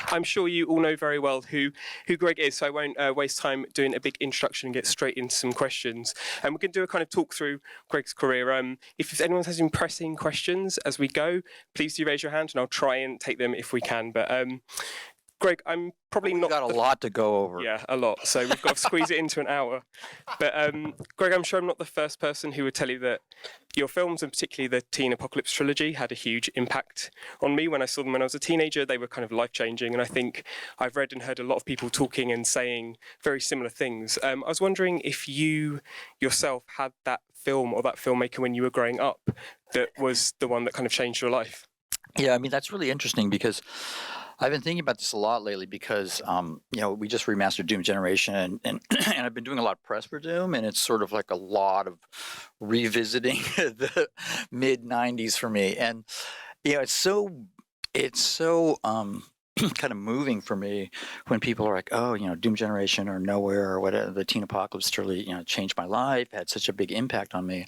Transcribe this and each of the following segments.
I'm sure you all know very well who Gregg is, so I won't waste time doing a big introduction and get straight into some questions. And we're going to do a kind of talk through Gregg's career. If anyone has any pressing questions as we go, please do raise your hand and I'll try and take them if we can. But Gregg, I'm probably We've not... got a lot to go over. Yeah, a lot. So we've got to squeeze it into an hour. But Gregg, I'm sure I'm not the first person who would tell you that your films, and particularly the Teen Apocalypse trilogy, had a huge impact on me. When I saw them when I was a teenager, they were kind of life-changing. And I think I've read and heard a lot of people talking and saying very similar things. I was wondering if you yourself had that film or that filmmaker when you were growing up that was the one that kind of changed your life. Yeah, I mean, that's really interesting because I've been thinking about this a lot lately because, we just remastered Doom Generation and and I've been doing a lot of press for Doom, and it's sort of like a lot of revisiting the mid 90s for me. And, it's so kind of moving for me when people are like, oh, Doom Generation or Nowhere or whatever, the Teen Apocalypse truly, changed my life, had such a big impact on me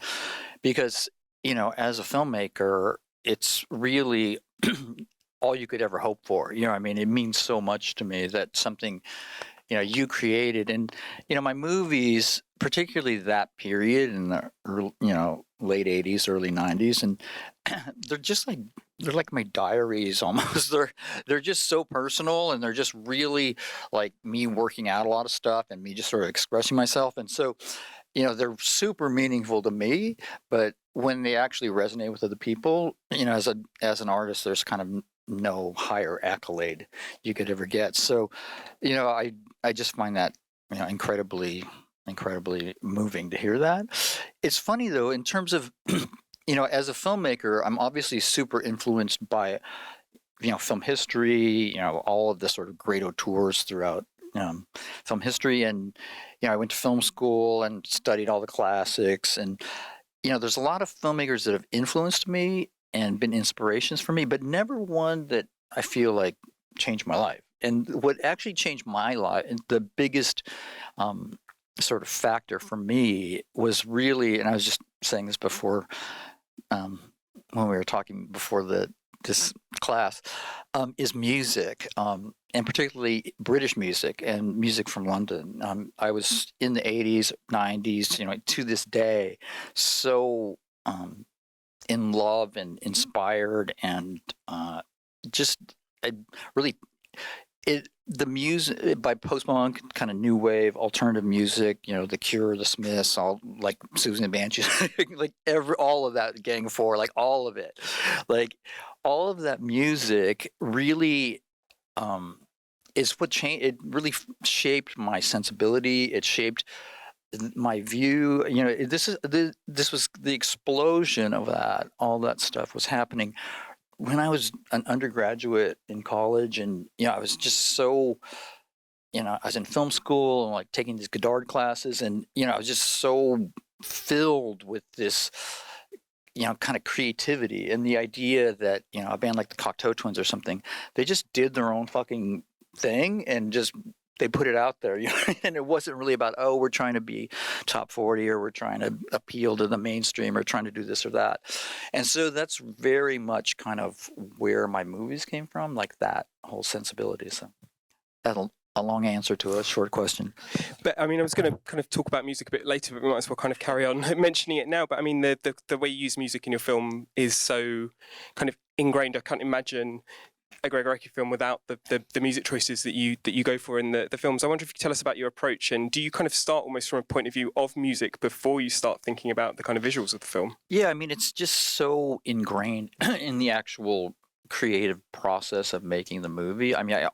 because, as a filmmaker, it's really all you could ever hope for. I mean, it means so much to me that something, you created. And, my movies, particularly that period in the early, late 80s, early 90s, and they're like my diaries almost. They're just so personal, and they're just really like me working out a lot of stuff and me just sort of expressing myself. And so, they're super meaningful to me, but when they actually resonate with other people, as an artist, there's kind of no higher accolade you could ever get. So, I just find that, incredibly moving to hear that. It's funny though, in terms of, as a filmmaker, I'm obviously super influenced by, film history, all of the sort of great auteurs throughout film history. And, I went to film school and studied all the classics. And, there's a lot of filmmakers that have influenced me and been inspirations for me, but never one that I feel like changed my life. And what actually changed my life, and the biggest sort of factor for me was really, and I was just saying this before when we were talking before this class, is music, and particularly British music and music from London. I was in the 80s, 90s, to this day, so in love and inspired, and the music by post-punk, kind of new wave, alternative music, The Cure, The Smiths, all like Susan and Banshees, like all of that, Gang of Four, like all of it, like all of that music really is what changed. It really shaped my sensibility. It shaped my view. This was the explosion of that. All that stuff was happening when I was an undergraduate in college, and I was just so, I was in film school and like taking these Godard classes, and I was just so filled with this, kind of creativity and the idea that a band like the Cocteau Twins or something, they just did their own fucking thing and just they put it out there, and it wasn't really about, oh, we're trying to be top 40 or we're trying to appeal to the mainstream or trying to do this or that. And so that's very much kind of where my movies came from, like that whole sensibility. So that's a long answer to a short question. But I mean, I was going to kind of talk about music a bit later, but we might as well kind of carry on mentioning it now. But I mean, the way you use music in your film is so kind of ingrained. I can't imagine a Gregg Araki film without the music choices that you go for in the films. I wonder if you could tell us about your approach, and do you kind of start almost from a point of view of music before you start thinking about the kind of visuals of the film? Yeah, I mean, it's just so ingrained in the actual creative process of making the movie. I mean, I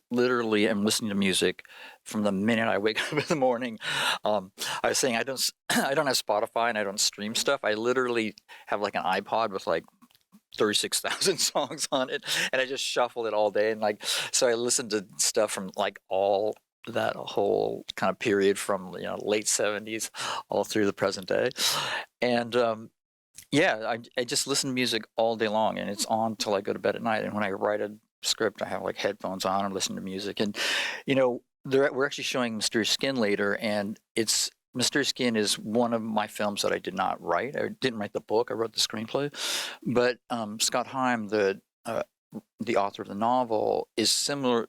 literally am listening to music from the minute I wake up in the morning. I was saying I don't have Spotify and I don't stream stuff. I literally have like an iPod with like 36,000 songs on it, and I just shuffle it all day. And like, so I listen to stuff from like all that whole kind of period from late 70s all through the present day. And I just listen to music all day long, and it's on till I go to bed at night. And when I write a script, I have like headphones on and listen to music. And we're actually showing Mysterious Skin later, and Mysterious Skin is one of my films that I did not write. I didn't write the book. I wrote the screenplay. But Scott Heim, the the author of the novel, is similar.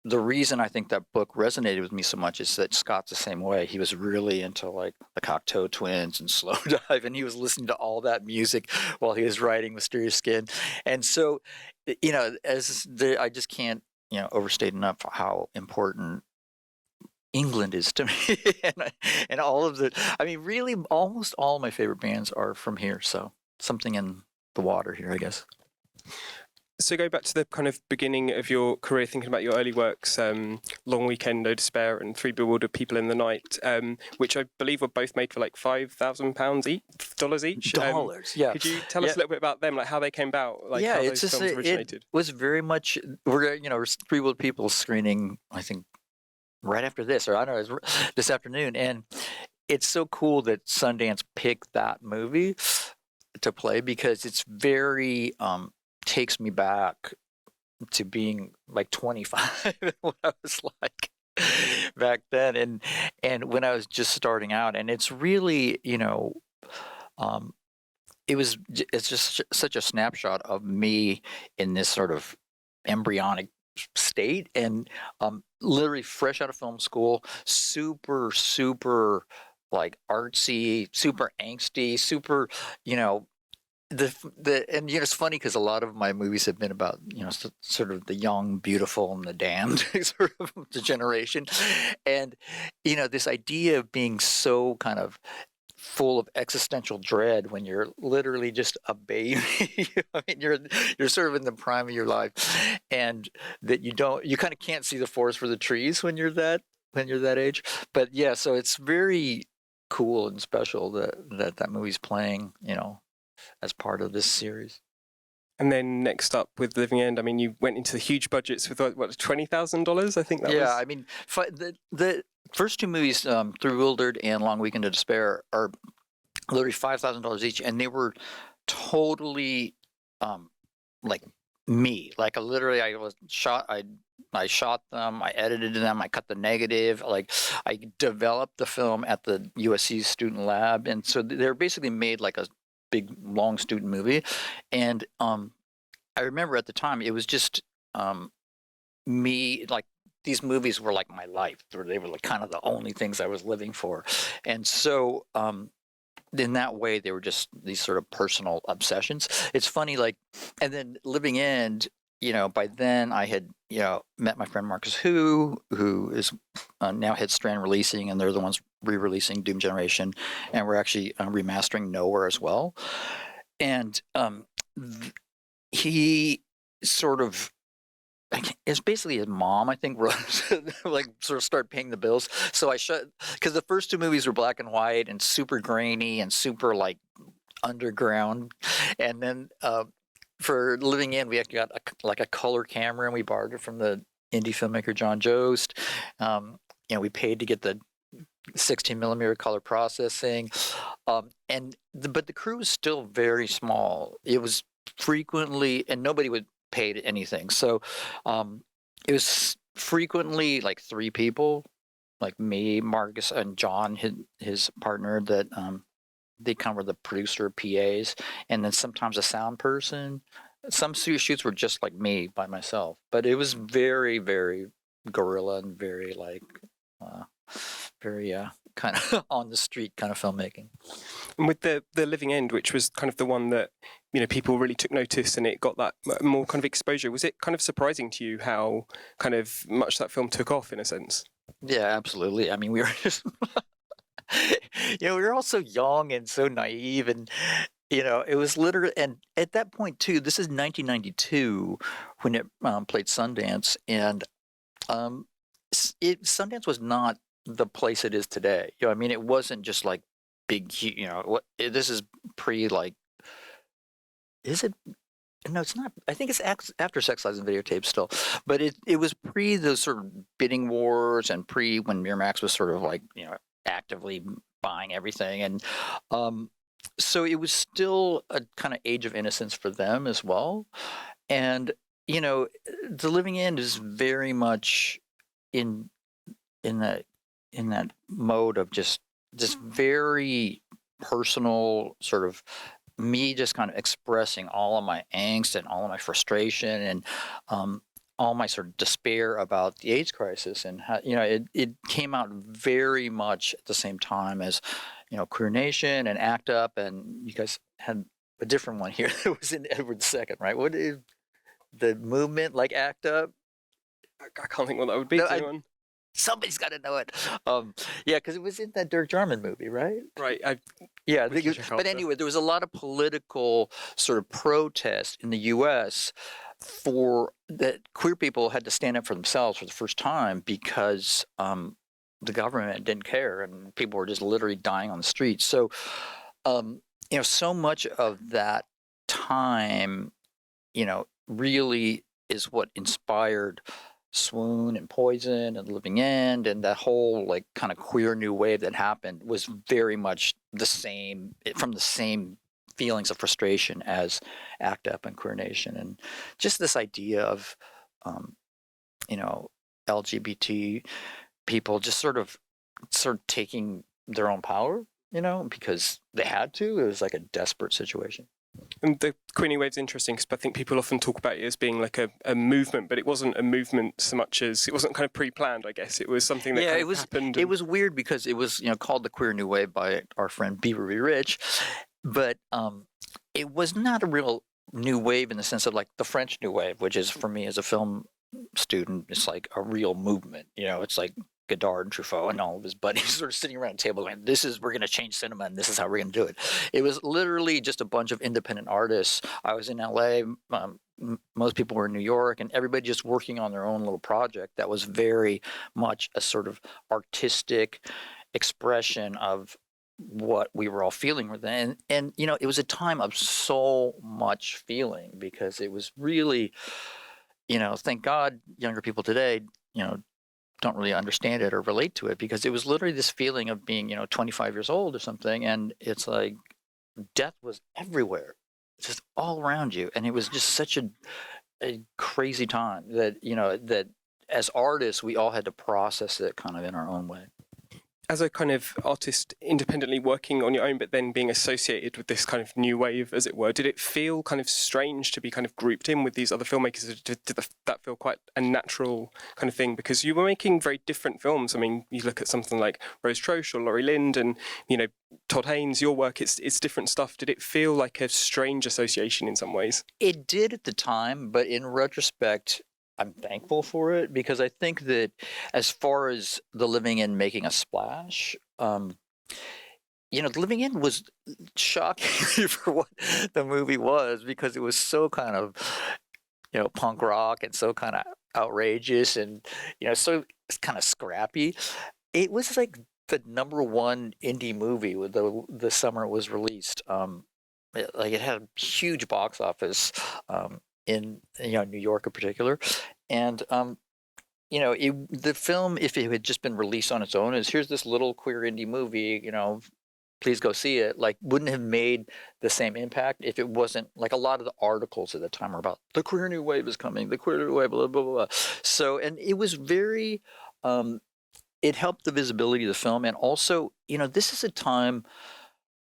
The reason I think that book resonated with me so much is that Scott's the same way. He was really into like the Cocteau Twins and Slow Dive, and he was listening to all that music while he was writing Mysterious Skin. And so, I just can't, overstate enough how important England is to me, and all of I mean, really, almost all my favorite bands are from here. So something in the water here, I guess. So go back to the kind of beginning of your career, thinking about your early works, Long Weekend, No Despair, and Three Bewildered People in the Night, which I believe were both made for like £5,000 each, dollars each. Dollars, yeah. Could you tell us a little bit about them, like how they came about, like how those films originated? It was very much we're Three Bewildered People screening, I think, right after this, or I don't know, this afternoon, and it's so cool that Sundance picked that movie to play because it's very takes me back to being like 25 what I was like back then, and when I was just starting out, and it's really it's just such a snapshot of me in this sort of embryonic state, and literally fresh out of film school, super like artsy, super angsty, super and it's funny because a lot of my movies have been about sort of the young, beautiful, and the damned sort of the generation, and this idea of being so kind of full of existential dread when you're literally just a baby. I mean, you're sort of in the prime of your life, and that you kind of can't see the forest for the trees when you're that age. But yeah, so it's very cool and special that movie's playing, as part of this series. And then next up with Living End, I mean, you went into the huge budgets with what, $20,000? I think that was. Yeah, I mean, the first two movies, Through Bewildered and Long Weekend to Despair, are literally $5,000 each, and they were totally like me. Like I shot them, I edited them, I cut the negative, like I developed the film at the USC student lab, and so they're basically made like a big long student movie. And I remember at the time it was just me, like these movies were like my life. They were like kind of the only things I was living for. And so in that way they were just these sort of personal obsessions. It's funny, like, and then Living End, by then I had met my friend Marcus who is now Head Strand Releasing, and they're the ones re-releasing Doom Generation, and we're actually remastering Nowhere as well. And he sort of, it's basically his mom, I think, like sort of start paying the bills. So I shut, because the first two movies were black and white and super grainy and super like underground, and then for Living In, we actually got a color camera, and we borrowed it from the indie filmmaker John Jost. We paid to get the 16 millimeter color processing, but the crew was still very small. It was frequently, and nobody would pay anything. So it was frequently like three people, like me, Marcus, and John, his partner, that they kind of were the producer, PAs, and then sometimes a sound person. Some shoots were just like me by myself, but it was very, very guerrilla and very like very kind of on the street kind of filmmaking. And with the Living End, which was kind of the one that people really took notice, and it got that more kind of exposure, was it kind of surprising to you how kind of much that film took off in a sense? Yeah, absolutely. I mean, we were just we were all so young and so naive, and it was literally, and at that point too, this is 1992 when it played Sundance, and Sundance was not the place it is today. I mean, it wasn't just like big, this is pre, like, is it? No, it's not. I think it's after Sex, Lies, and Videotapes still, but it was pre those sort of bidding wars, and pre when Miramax was sort of like actively buying everything, and so it was still a kind of age of innocence for them as well. And The Living End is very much in that mode of just very personal sort of me just kind of expressing all of my angst and all of my frustration and all my sort of despair about the AIDS crisis, and how, it came out very much at the same time as, Queer Nation and ACT UP, and you guys had a different one here that was in Edward's second, right? What is the movement like ACT UP? I can't think what that would be. No, Does anyone? Somebody's got to know it. Yeah, because it was in that Dirk Jarman movie, right? Right. Yeah, We can check but after. anyway, there was a lot of political sort of protest in the U.S. for that queer people had to stand up for themselves for the first time because the government didn't care and people were just literally dying on the streets. So, so much of that time, really is what inspired Swoon and Poison and Living End, and that whole like kind of queer new wave that happened was very much the same, from the same feelings of frustration as ACT UP and Queer Nation, and just this idea of LGBT people just sort of taking their own power, because they had to. It was like a desperate situation. And the Queenie Wave's interesting because I think people often talk about it as being like a movement, but it wasn't a movement so much as it wasn't kind of pre-planned, I guess. It was something that happened. It was weird because it was, called the Queer New Wave by our friend Beaver B. Rich, but it was not a real new wave in the sense of like the French New Wave, which is, for me as a film student, it's like a real movement. It's like Godard and Truffaut and all of his buddies sort of sitting around a table going, we're going to change cinema and this is how we're going to do it. It was literally just a bunch of independent artists. I was in LA, most people were in New York, and everybody just working on their own little project that was very much a sort of artistic expression of what we were all feeling then. And it was a time of so much feeling because it was really, thank God younger people today, don't really understand it or relate to it, because it was literally this feeling of being, 25 years old or something, and it's like death was everywhere, just all around you, and it was just such a crazy time that, that as artists we all had to process it kind of in our own way. As a kind of artist independently working on your own, but then being associated with this kind of new wave, as it were, did it feel kind of strange to be kind of grouped in with these other filmmakers? Did that feel quite a natural kind of thing? Because you were making very different films. I mean, you look at something like Rose Troche or Laurie Lind and, Todd Haynes, your work, it's different stuff. Did it feel like a strange association in some ways? It did at the time, but in retrospect, I'm thankful for it, because I think that as far as The Living End making a splash, The Living End was shocking for what the movie was, because it was so kind of, punk rock and so kind of outrageous and, so kind of scrappy. It was like the #1 indie movie with the summer it was released. It had a huge box office. In New York in particular, and the film, if it had just been released on its own, here's this little queer indie movie, please go see it, like, wouldn't have made the same impact if it wasn't like a lot of the articles at the time were about the queer new wave is coming, the queer new wave, blah blah blah. So, and it was very, it helped the visibility of the film, and also, this is a time,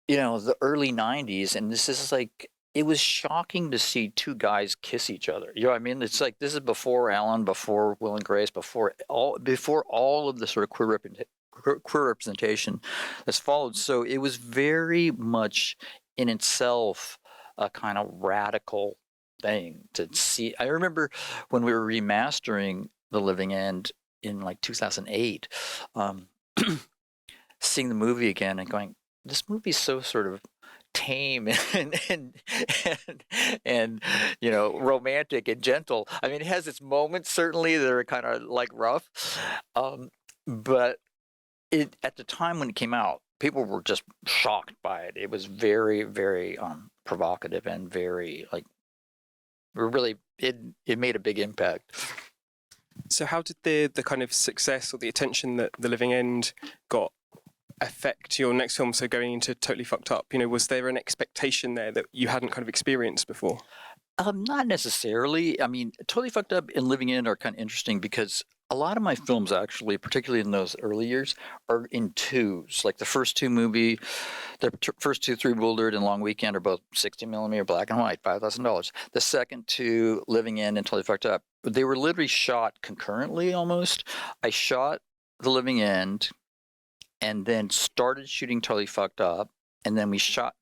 the early '90s, and this is like. It was shocking to see two guys kiss each other. You know what I mean? It's like, this is before Alan, before Will and Grace, before all of the sort of queer representation that's followed. So it was very much in itself a kind of radical thing to see. I remember when we were remastering The Living End in like 2008, seeing the movie again and going, this movie's so sort of tame and romantic and gentle. I mean, it has its moments certainly that are kind of like rough, but it, at the time when it came out, people were just shocked by it. It was very, very provocative and very like really it made a big impact. So how did the kind of success or the attention that The Living End got affect your next film? So going into Totally Fucked Up, was there an expectation there that you hadn't kind of experienced before? Not necessarily. I mean, Totally Fucked Up and Living End are kind of interesting because a lot of my films actually, particularly in those early years, are in twos. Like the first two first two, Three Bewildered and Long Weekend, are both 60 millimeter black and white, $5,000. The second two, Living End and Totally Fucked Up, they were literally shot concurrently almost. I shot The Living End and then started shooting Totally Fucked Up. And then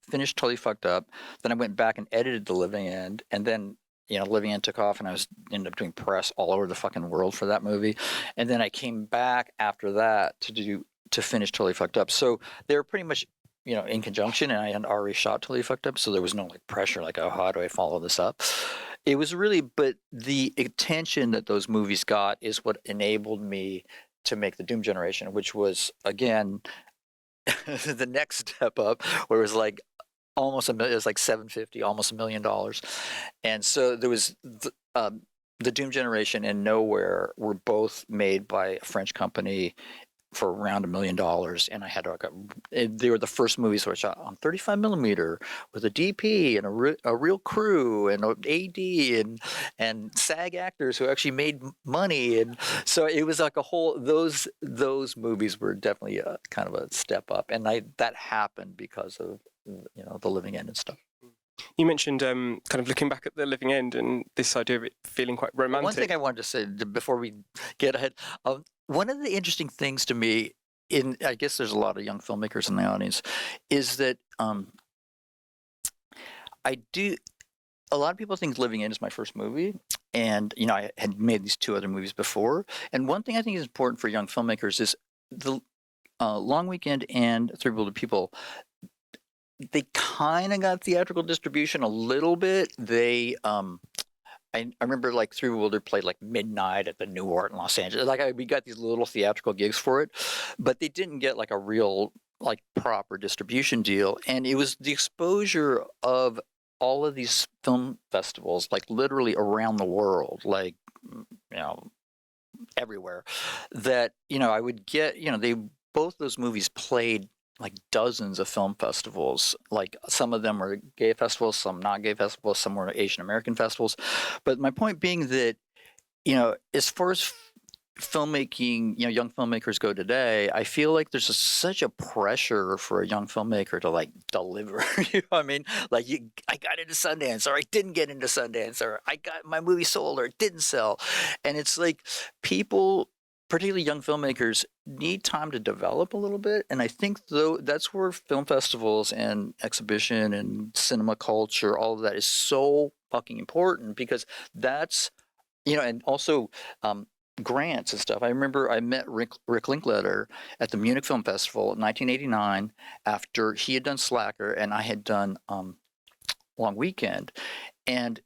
finished Totally Fucked Up. Then I went back and edited The Living End. And then Living End took off, and I ended up doing press all over the fucking world for that movie. And then I came back after that to finish Totally Fucked Up. So they were pretty much, in conjunction, and I had already shot Totally Fucked Up, so there was no like pressure, like, oh, how do I follow this up? It was really, but the attention that those movies got is what enabled me to make the Doom Generation, which was again the next step up, where it was like almost it was like 750, almost $1 million. And so there was the Doom Generation and Nowhere were both made by a French company for around $1 million, and I had they were the first movies that were shot on 35 millimeter with a DP and a real crew and an AD and SAG actors who actually made money, and so it was like a whole those movies were definitely a kind of a step up, and that happened because of The Living End and stuff. You mentioned kind of looking back at The Living End and this idea of it feeling quite romantic. One thing I wanted to say before we get ahead, one of the interesting things to me, I guess there's a lot of young filmmakers in the audience, is that a lot of people think Living End is my first movie, and I had made these two other movies before. And one thing I think is important for young filmmakers is the Long Weekend and Three Bewildered People. They kind of got theatrical distribution a little bit. They, I remember like Three Bewildered played like midnight at the Newark in Los Angeles. Like we got these little theatrical gigs for it, but they didn't get like a real like proper distribution deal. And it was the exposure of all of these film festivals, like literally around the world, like everywhere, that I would get. Both those movies played like dozens of film festivals. Like some of them were gay festivals, some not gay festivals, some were Asian American festivals. But my point being that, as far as filmmaking, young filmmakers go today, I feel like there's such a pressure for a young filmmaker to like deliver. I mean? Like I got into Sundance, or I didn't get into Sundance, or I got my movie sold, or it didn't sell. And it's like people, particularly young filmmakers, need time to develop a little bit. And I think that's where film festivals and exhibition and cinema culture, all of that is so fucking important, because that's, and also grants and stuff. I remember I met Rick Linklater at the Munich Film Festival in 1989 after he had done Slacker and I had done Long Weekend. And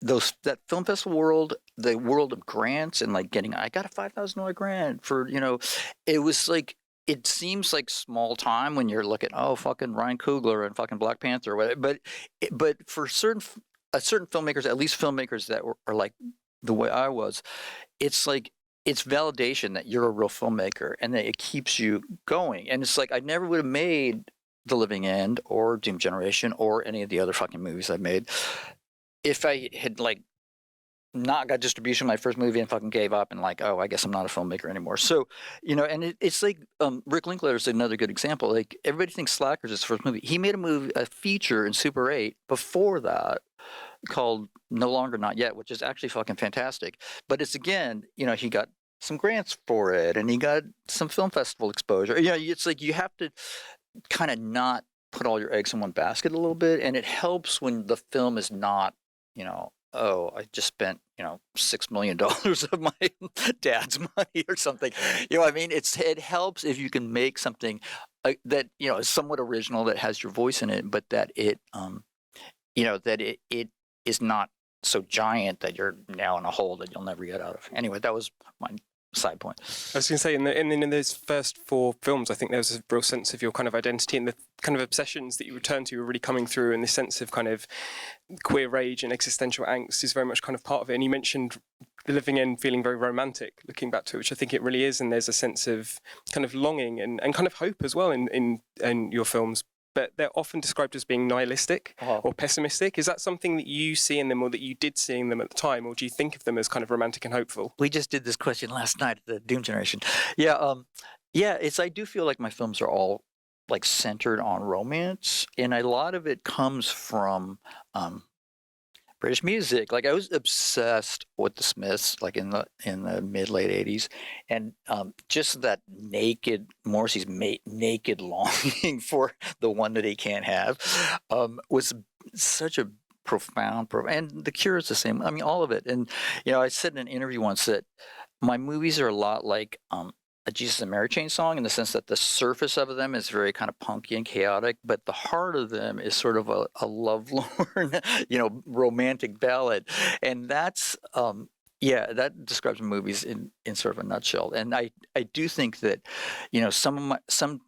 that film festival world, the world of grants and like I got a $5,000 grant for, it was like, it seems like small time when you're looking, oh, fucking Ryan Coogler and fucking Black Panther or whatever. But for certain filmmakers, at least filmmakers that are like the way I was, it's like, it's validation that you're a real filmmaker and that it keeps you going. And it's like, I never would have made The Living End or Doom Generation or any of the other fucking movies I've made if I had like not got distribution my first movie and fucking gave up and like, oh, I guess I'm not a filmmaker anymore. So, and it's like Rick Linklater is another good example. Like everybody thinks Slacker's his first movie. He made a feature in Super 8 before that called No Longer Not Yet, which is actually fucking fantastic. But it's again, he got some grants for it and he got some film festival exposure. It's like you have to kind of not put all your eggs in one basket a little bit, and it helps when the film is not, oh, I just spent, $6 million of my dad's money or something. I mean, it helps if you can make something that, is somewhat original, that has your voice in it, but that it is not so giant that you're now in a hole that you'll never get out of. Anyway, that was my side point. I was going to say, in those first 4 films, I think there was a real sense of your kind of identity and the kind of obsessions that you return to were really coming through, and this sense of kind of queer rage and existential angst is very much kind of part of it. And you mentioned The Living End feeling very romantic, looking back to it, which I think it really is. And there's a sense of kind of longing and kind of hope as well in your films. but they're often described as being nihilistic or pessimistic. Is that something that you see in them, or that you did see in them at the time, or do you think of them as kind of romantic and hopeful? We just did this question last night at the Doom Generation. Yeah, I do feel like my films are all like centered on romance, and a lot of it comes from British music. Like I was obsessed with the Smiths, like in the mid late '80s, and just that Morrissey's naked longing for the one that he can't have, was such a profound. And The Cure is the same. I mean, all of it. And I said in an interview once that my movies are a lot like a Jesus and Mary Chain song, in the sense that the surface of them is very kind of punky and chaotic, but the heart of them is sort of a lovelorn, romantic ballad. And that's, that describes movies in sort of a nutshell. And I do think that, some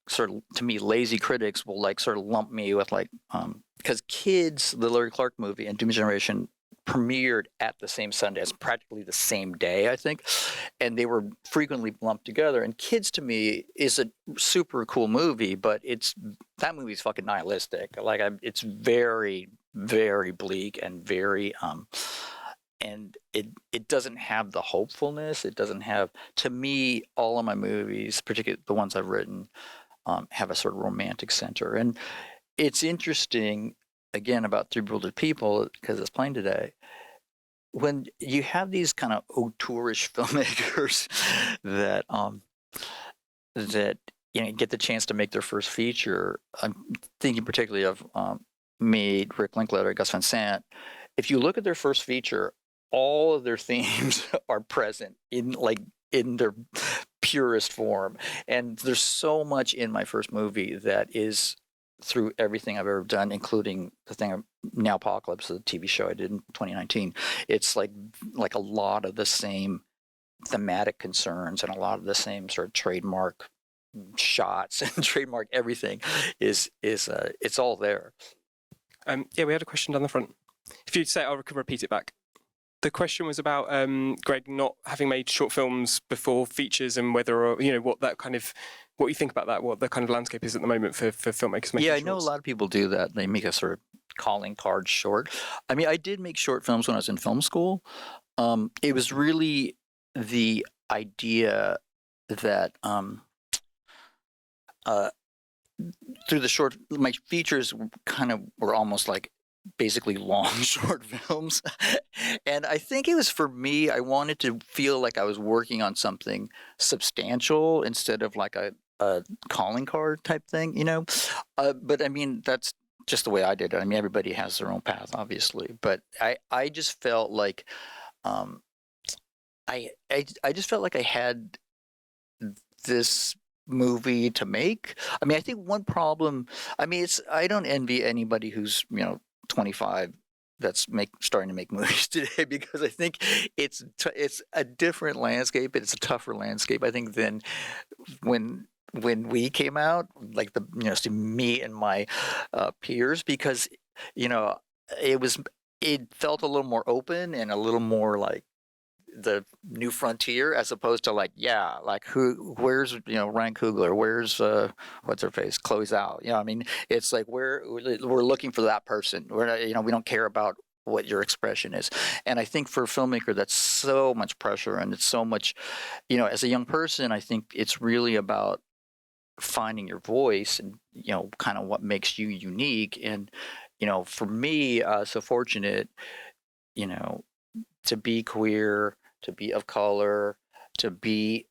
sort of, to me, lazy critics will like sort of lump me with like, because Kids, the Larry Clark movie, and Doom Generation premiered at the same Sundance, practically the same day, I think, and they were frequently lumped together. And Kids, to me, is a super cool movie, but that movie's fucking nihilistic. Like it's very, very bleak and very and it doesn't have the hopefulness. It doesn't have, to me, all of my movies, particularly the ones I've written, have a sort of romantic center. And it's interesting, again, about Three Bewildered People, because it's playing today, when you have these kind of auteurish filmmakers that get the chance to make their first feature. I'm thinking particularly of me, Rick Linklater, Gus Van Sant. If you look at their first feature, all of their themes are present in their purest form. And there's so much in my first movie that is through everything I've ever done, including the thing Now Apocalypse, the TV show I did in 2019. It's like a lot of the same thematic concerns and a lot of the same sort of trademark shots and trademark everything is it's all there. We had a question down the front. If you'd say, I can repeat it back. The question was about Gregg not having made short films before features, and whether, what you think about that, what the kind of landscape is at the moment for filmmakers making shorts. I know a lot of people do that. They make a sort of calling card short. I mean, I did make short films when I was in film school. It was really the idea that through the short, my features kind of were almost like basically long short films. And I think it was, for me, I wanted to feel like I was working on something substantial instead of like a calling card type thing, but I mean, that's just the way I did it. I mean, everybody has their own path, obviously, but I just felt like I just felt like I had this movie to make. I mean, I think one problem, I don't envy anybody who's 25 that's starting to make movies today, because I think it's a different landscape. It's a tougher landscape, I think, than when we came out, like to me and my peers, because it felt a little more open and a little more like the new frontier, as opposed to where's Ryan Coogler, where's what's her face, Chloe Zhao, I mean, it's like we're looking for that person. We're not, we don't care about what your expression is. And I think for a filmmaker, that's so much pressure, and it's so much, as a young person, I think it's really about finding your voice and kind of what makes you unique. And for me, so fortunate to be queer, to be of color, to be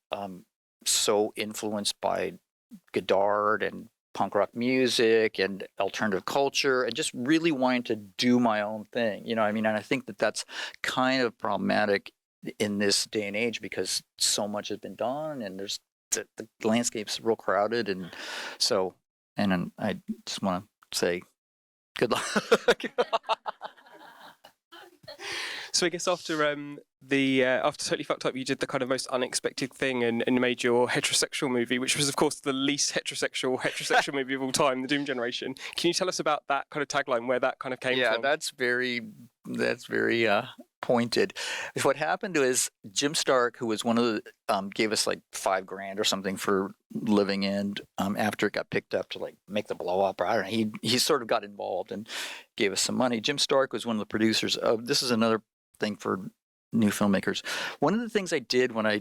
so influenced by Godard and punk rock music and alternative culture, and just really wanting to do my own thing. And I think that that's kind of problematic in this day and age, because so much has been done, and there's the landscape's real crowded, and so, and I just want to say good luck. So I guess after after Totally Fucked Up, you did the kind of most unexpected thing and made your heterosexual movie, which was, of course, the least heterosexual movie of all time, The Doom Generation. Can you tell us about that kind of tagline, where that kind of came from? Yeah, that's very pointed. What happened is Jim Stark, who was one of the, gave us like $5,000 or something for Living End after it got picked up to like make the blow up. Or I don't know. He sort of got involved and gave us some money. Jim Stark was one of the producers of, this is another thing for new filmmakers. One of the things I did when I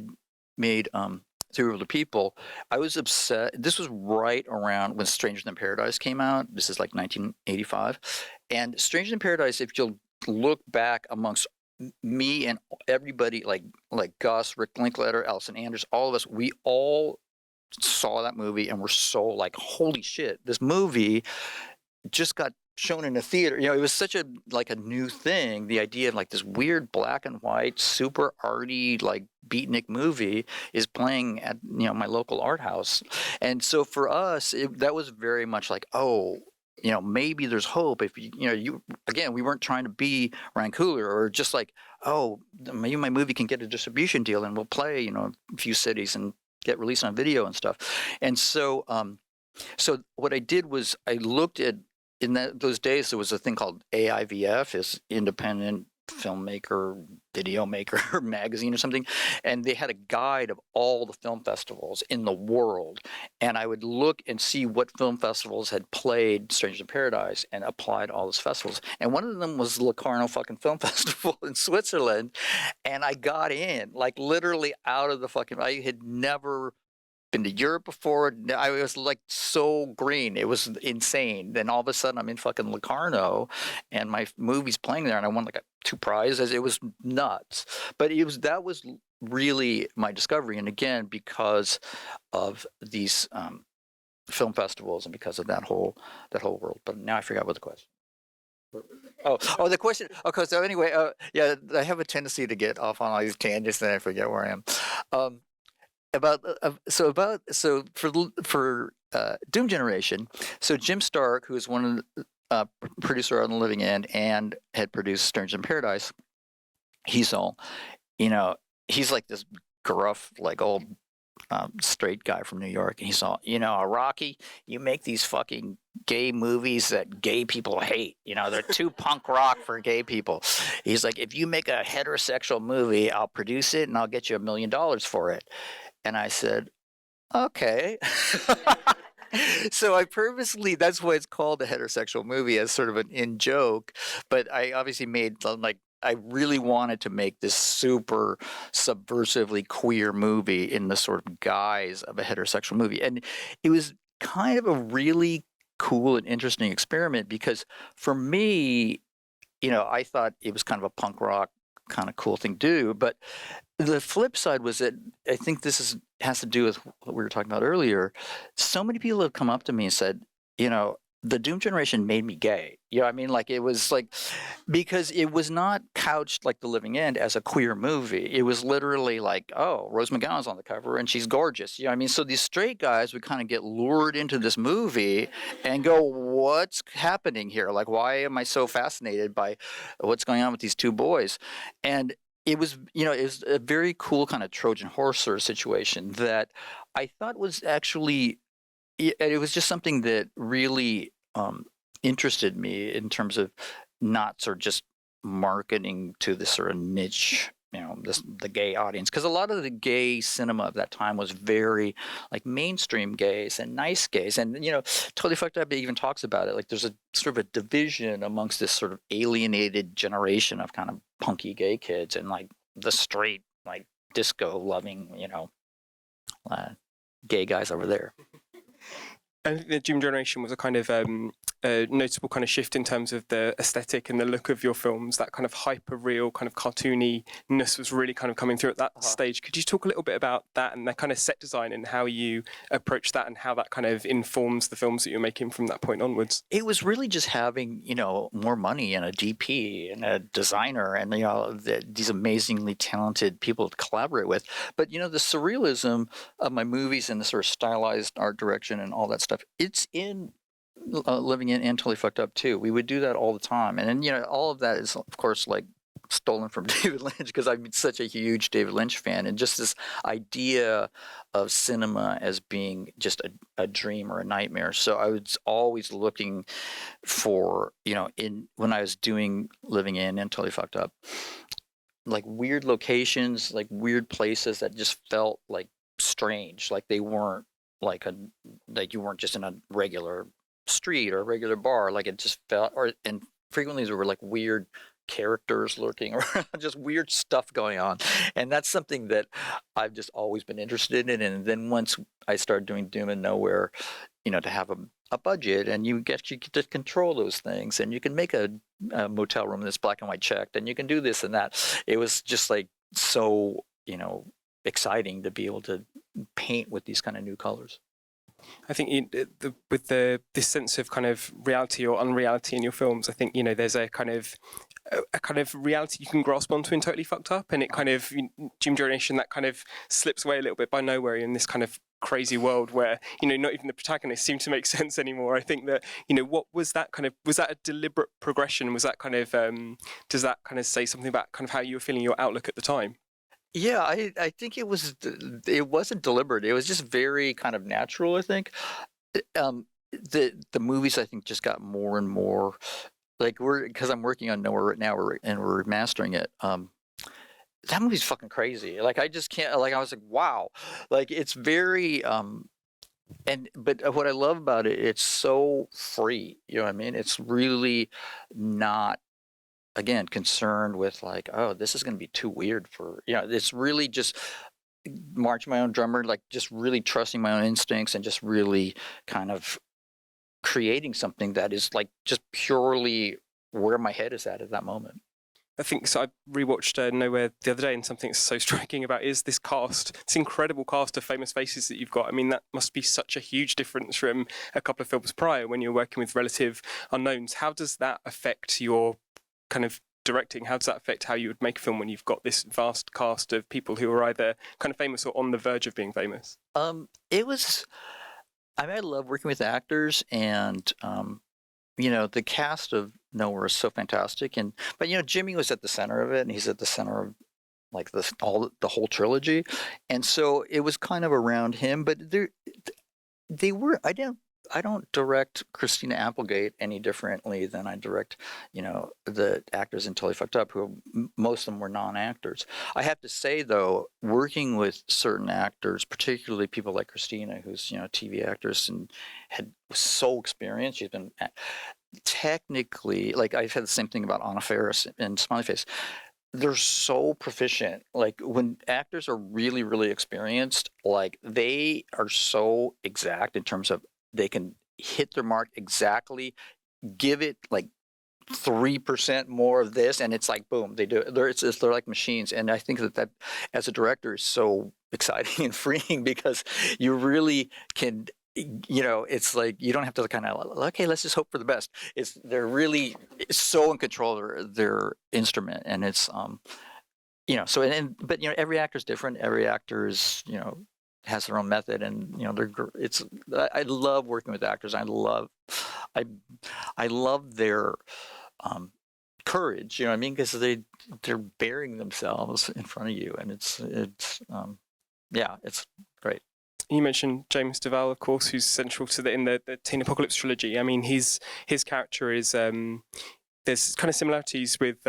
made Through Other People, I was upset. This was right around when Stranger Than Paradise came out. This is like 1985. And Stranger Than Paradise, if you'll look back amongst me and everybody, like Gus, Rick Linklater, Allison Anders, all of us, we all saw that movie and were so like, holy shit, this movie just got shown in a theater. You know, it was such a like a new thing. The idea of like this weird black and white, super arty, like beatnik movie is playing at, you know, my local art house. And so for us, that was very much like, oh, you know, maybe there's hope if you again, we weren't trying to be Ryan Coogler or just like, oh, maybe my movie can get a distribution deal and we'll play, you know, a few cities and get released on video and stuff. And so, so what I did was I looked at, in those days, there was a thing called AIVF, is Independent Filmmaker, Video Maker magazine or something. And they had a guide of all the film festivals in the world. And I would look and see what film festivals had played Stranger Than Paradise and applied all those festivals. And one of them was Locarno fucking Film Festival in Switzerland. And I got in, like literally out of the fucking, I had never been to Europe before. I was like so green. It was insane. Then all of a sudden I'm in fucking Locarno and my movie's playing there and I won like 2 prizes. It was nuts. But that was really my discovery. And again, because of these film festivals and because of that whole world. But now I forgot what the question. Oh, the question. Okay, so anyway, yeah, I have a tendency to get off on all these tangents and I forget where I am. So for Doom Generation, so Jim Stark, who is one of the producer on The Living End and had produced Stranger Than Paradise, he's all, you know, he's like this gruff, like old straight guy from New York, and he's all, you know, Araki, you make these fucking gay movies that gay people hate. You know, they're too punk rock for gay people. He's like, if you make a heterosexual movie, I'll produce it and I'll get you $1 million for it. And I said, okay. So I purposely, that's why it's called a heterosexual movie, as sort of an in joke. But I obviously made, like, I really wanted to make this super subversively queer movie in the sort of guise of a heterosexual movie. And it was kind of a really cool and interesting experiment because for me, you know, I thought it was kind of a punk rock kind of cool thing to do. But the flip side was that I think this has to do with what we were talking about earlier. So many people have come up to me and said, you know, the Doom Generation made me gay. You know what I mean? Like, it was like, because it was not couched like The Living End as a queer movie. It was literally like, oh, Rose McGowan's on the cover and she's gorgeous. You know what I mean? So these straight guys would kind of get lured into this movie and go, what's happening here? Like, why am I so fascinated by what's going on with these 2 boys? And it was, you know, it was a very cool kind of Trojan horse sort of situation that I thought was actually, it was just something that really interested me in terms of not sort of just marketing to this sort of niche, you know, the gay audience. Because a lot of the gay cinema of that time was very like mainstream gays and nice gays. And, you know, Totally Fucked Up even talks about it. Like, there's a sort of a division amongst this sort of alienated generation of kind of punky gay kids and like the straight, like disco loving, you know, gay guys over there. I think the Doom Generation was a kind of a notable kind of shift in terms of the aesthetic and the look of your films. That kind of hyper-real, kind of cartooniness was really kind of coming through at that stage. Could you talk a little bit about that and the kind of set design and how you approach that and how that kind of informs the films that you're making from that point onwards? It was really just having, you know, more money and a DP and a designer and, you know, these amazingly talented people to collaborate with. But, you know, the surrealism of my movies and the sort of stylized art direction and all that stuff, it's in Living In and Totally Fucked Up too. We would do that all the time. And then, you know, all of that is, of course, like stolen from David Lynch because I'm such a huge David Lynch fan. And just this idea of cinema as being just a dream or a nightmare. So I was always looking for, you know, when I was doing Living In and Totally Fucked Up, like weird locations, like weird places that just felt like strange, like they weren't like a like you weren't just in a regular street or a regular bar, like it just felt or and frequently there were like weird characters lurking or just weird stuff going on. And that's something that I've just always been interested in. And then once I started doing Doom and Nowhere, to have a budget and you get to control those things and you can make a motel room that's black and white checked and you can do this and that. It was just like so, exciting to be able to paint with these kind of new colors. I think with this sense of kind of reality or unreality in your films, I think there's a kind of reality you can grasp onto in Totally Fucked Up, and it kind of Doom Generation that kind of slips away a little bit by Nowhere in this kind of crazy world where not even the protagonists seem to make sense anymore. I think that what was that a deliberate progression? Was that kind of does that kind of say something about kind of how you were feeling your outlook at the time? Yeah, I think it wasn't deliberate. It was just very kind of natural, I think. The movies I think just got more and more like because I'm working on Nowhere right now and we're mastering it. That movie's fucking crazy. Like I just can't like I was like, wow. Like it's very but what I love about it, it's so free. You know what I mean? It's really not again concerned with like, oh, this is going to be too weird for it's really just march my own drummer, like just really trusting my own instincts and just really kind of creating something that is like just purely where my head is at that moment. I think so. I rewatched Nowhere the other day, and something that's so striking about is this cast, this incredible cast of famous faces that you've got. I mean, that must be such a huge difference from a couple of films prior when you're working with relative unknowns. How does that affect your kind of directing? How does that affect how you would make a film when you've got this vast cast of people who are either kind of famous or on the verge of being famous? It was. I mean, I love working with actors, and the cast of Nowhere is so fantastic. But Jimmy was at the center of it, and he's at the center of like the whole trilogy, and so it was kind of around him. But they were. I don't direct Christina Applegate any differently than I direct, the actors in Totally Fucked Up, who most of them were non-actors. I have to say, though, working with certain actors, particularly people like Christina, who's TV actress and was so experienced. She's been technically like I've had the same thing about Anna Faris and Smiley Face. They're so proficient. Like when actors are really, really experienced, like they are so exact in terms of they can hit their mark exactly, give it like 3% more of this, and it's like boom, they do it. They're like machines, and I think that as a director is so exciting and freeing because you really can. It's like you don't have to kind of okay, let's just hope for the best. They're really so in control of their instrument, and it's so but every actor is different. Every actor is has their own method, and I love working with actors. I love their courage. You know what I mean? Because they're burying themselves in front of you, and it's great. You mentioned James Duval, of course, who's central to in the Teen Apocalypse trilogy. I mean, his character is there's kind of similarities with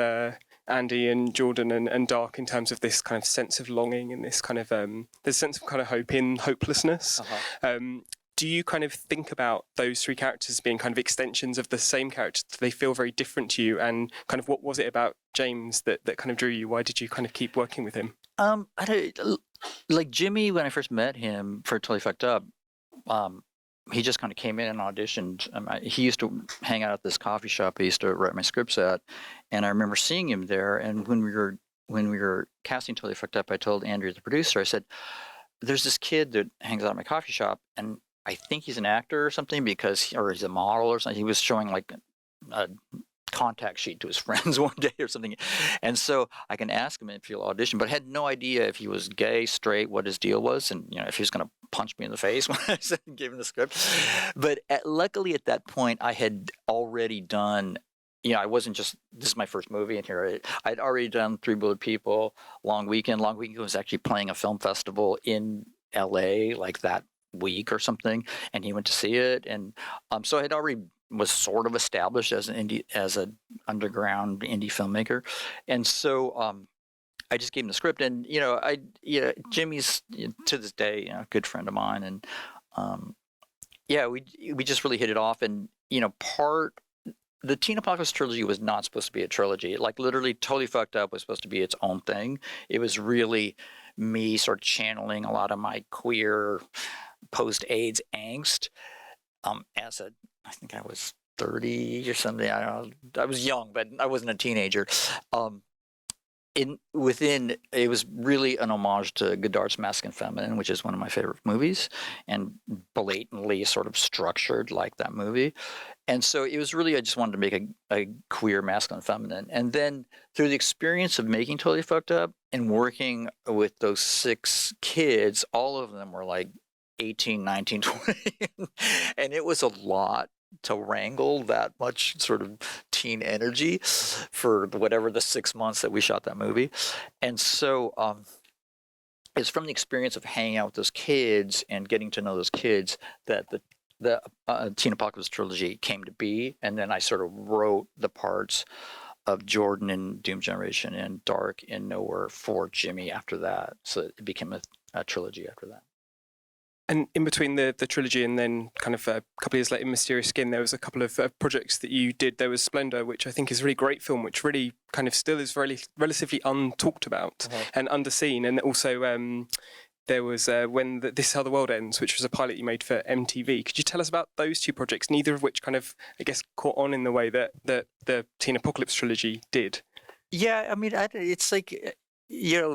Andy and Jordan and Dark in terms of this kind of sense of longing and this kind of there's a sense of kind of hope in hopelessness. Uh-huh. Do you kind of think about those three characters being kind of extensions of the same character? Do they feel very different to you? And kind of what was it about James that kind of drew you? Why did you kind of keep working with him? Like Jimmy, when I first met him for Totally Fucked Up, he just kind of came in and auditioned. He used to hang out at this coffee shop I used to write my scripts at, and I remember seeing him there. And when we were casting Totally Fucked Up, I told Andrew, the producer, I said, "There's this kid that hangs out at my coffee shop, and I think he's an actor or something or he's a model or something." He was showing like a contact sheet to his friends one day or something, and so I can ask him if he'll audition, but I had no idea if he was gay, straight, what his deal was, and if he was going to punch me in the face when I gave him the script. But luckily at that point I had already done, I wasn't just, this is my first movie, and here I'd already done Three Bullet People, Long Weekend. Long Weekend was actually playing a film festival in LA like that week or something, and he went to see it, and so I had already was sort of established as an underground indie filmmaker, and so I just gave him the script, and Jimmy's to this day a good friend of mine, and um, yeah, we just really hit it off, and the Teen Apocalypse trilogy was not supposed to be a trilogy. Like literally, Totally Fucked Up was supposed to be its own thing. It was really me sort of channeling a lot of my queer post-AIDS angst. I think I was 30 or something. I don't know. I was young, but I wasn't a teenager. Um, it was really an homage to Godard's Mask and Feminine, which is one of my favorite movies, and blatantly sort of structured like that movie. And so it was really, I just wanted to make a queer masculine feminine. And then through the experience of making Totally Fucked Up and working with those 6 kids, all of them were like 18, 19, 20. And it was a lot to wrangle that much sort of teen energy for whatever the 6 months that we shot that movie. And so it's from the experience of hanging out with those kids and getting to know those kids that the Teen Apocalypse trilogy came to be. And then I sort of wrote the parts of Jordan in Doom Generation and Dark in Nowhere for Jimmy after that. So it became a trilogy after that. And in between the trilogy and then kind of a couple of years later, Mysterious Skin, there was a couple of projects that you did. There was Splendor, which I think is a really great film, which really kind of still is relatively untalked about and underseen. And also there was This Is How the World Ends, which was a pilot you made for MTV. Could you tell us about those 2 projects, neither of which kind of, I guess, caught on in the way that the Teen Apocalypse trilogy did? Yeah, I mean, it's like,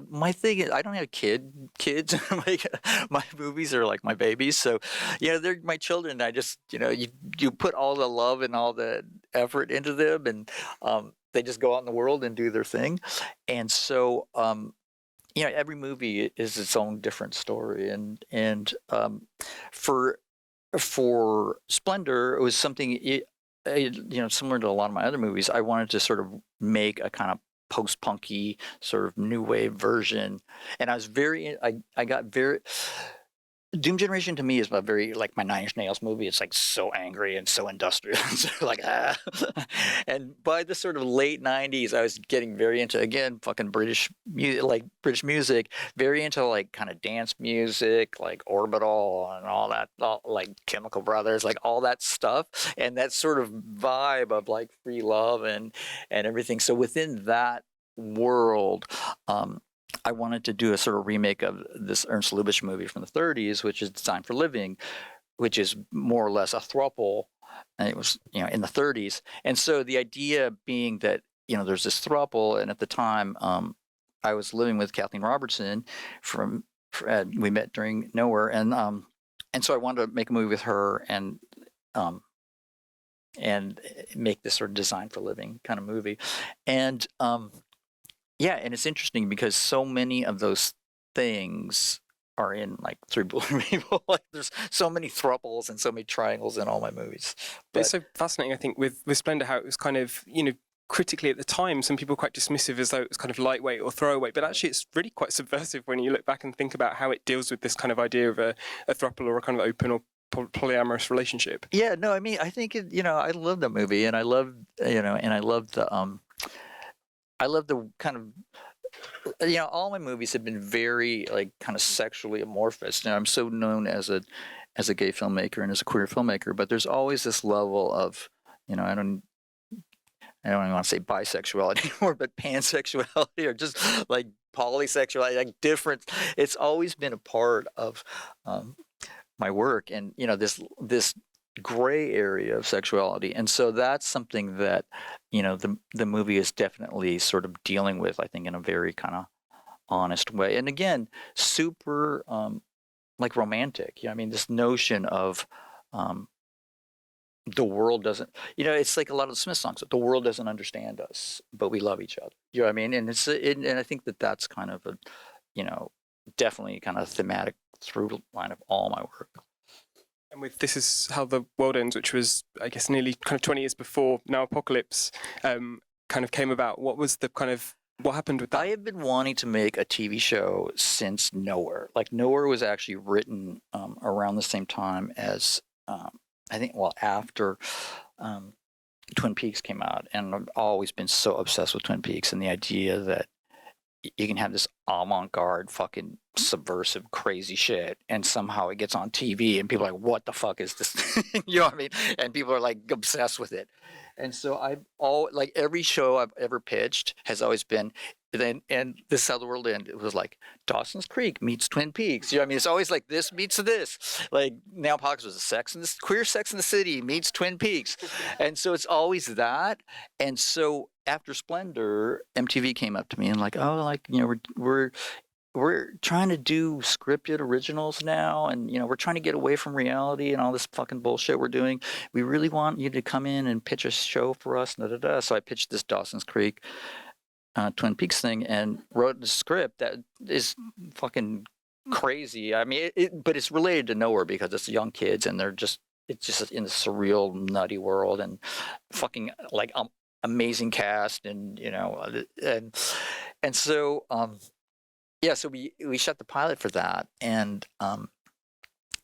my thing is I don't have kids. Like, my movies are like my babies, so they're my children. I just you put all the love and all the effort into them, and they just go out in the world and do their thing. And so every movie is its own different story, and for Splendor, it was something similar to a lot of my other movies. I wanted to sort of make a kind of post-punky sort of new wave version, and I got very Doom Generation to me is a very like my Nine Inch Nails movie. It's like so angry and so industrial, so like And by the sort of late '90s, I was getting very into again fucking British music, very into like kind of dance music, like Orbital and all that, like Chemical Brothers, like all that stuff, and that sort of vibe of like free love and everything. So within that world, I wanted to do a sort of remake of this Ernst Lubitsch movie from the 30s, which is Designed for Living, which is more or less a throuple, and it was in the 30s. And so the idea being that there's this throuple, and at the time I was living with Kathleen Robertson we met during Nowhere, and so I wanted to make a movie with her and make this sort of Designed for Living kind of movie, and yeah, and it's interesting because so many of those things are in like Three Billion People. Like there's so many thruples and so many triangles in all my movies. But it's so fascinating, I think, with Splendor, how it was kind of, critically at the time, some people were quite dismissive as though it was kind of lightweight or throwaway. But actually, it's really quite subversive when you look back and think about how it deals with this kind of idea of a throuple or a kind of open or polyamorous relationship. Yeah, no, I mean, I think I love the movie, and I love I love the kind of, all my movies have been very like kind of sexually amorphous. Now I'm so known as a gay filmmaker and as a queer filmmaker, but there's always this level of, I don't even want to say bisexuality anymore, but pansexuality or just like polysexuality, like different. It's always been a part of my work, and this gray area of sexuality, and so that's something that the movie is definitely sort of dealing with, I think, in a very kind of honest way, and again super like romantic. I mean, this notion of the world doesn't, it's like a lot of the Smith songs, the world doesn't understand us, but we love each other. You know what I mean? And and I think that that's kind of a definitely kind of thematic through line of all my work. And with This Is How the World Ends, which was, I guess, nearly kind of 20 years before Now Apocalypse kind of came about, what happened with that? I have been wanting to make a TV show since Nowhere. Like Nowhere was actually written around the same time as, I think, after Twin Peaks came out. And I've always been so obsessed with Twin Peaks and the idea that you can have this avant-garde, fucking subversive, crazy shit, and somehow it gets on TV, and people are like, "What the fuck is this?" You know what I mean? And people are like obsessed with it. And so I've all like every show I've ever pitched has always been. Then and This Is How the World Ends. It was like Dawson's Creek meets Twin Peaks. You know what I mean? It's always like this meets this. Like Now Pockets was queer Sex in the City meets Twin Peaks, and so it's always that. And so after Splendor, MTV came up to me and like, oh, like we're trying to do scripted originals now, and we're trying to get away from reality and all this fucking bullshit we're doing. We really want you to come in and pitch a show for us. Da, da, da. So I pitched this Dawson's Creek Twin Peaks thing and wrote the script that is fucking crazy. I mean, but it's related to Nowhere because it's young kids and it's just in a surreal, nutty world and fucking like amazing cast and so yeah, so we shot the pilot for that, and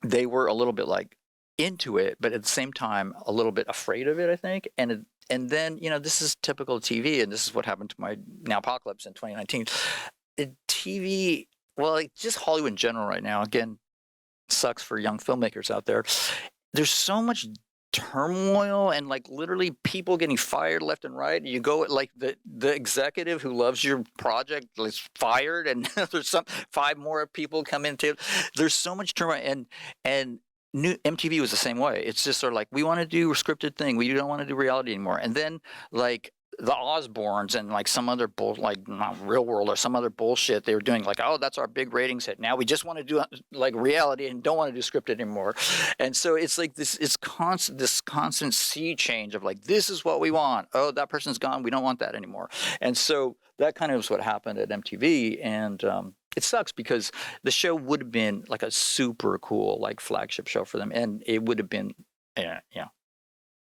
they were a little bit like into it, but at the same time a little bit afraid of it, I think. And then this is typical TV, and this is what happened to my Now Apocalypse in 2019. TV, well, like just Hollywood in general right now. Again, sucks for young filmmakers out there. There's so much turmoil and like literally people getting fired left and right. You go like the executive who loves your project is fired, and there's 5 more people come into. There's so much turmoil, and new MTV was the same way. It's just sort of like, we want to do a scripted thing. We don't want to do reality anymore. And then like the Osbournes and like some other like not Real World or some other bullshit they were doing, like, oh, that's our big ratings hit. Now we just want to do like reality and don't want to do scripted anymore. And so it's like this constant sea change of like, this is what we want. Oh, that person's gone. We don't want that anymore. And so that kind of is what happened at MTV. And it sucks because the show would have been like a super cool like flagship show for them, and it would have been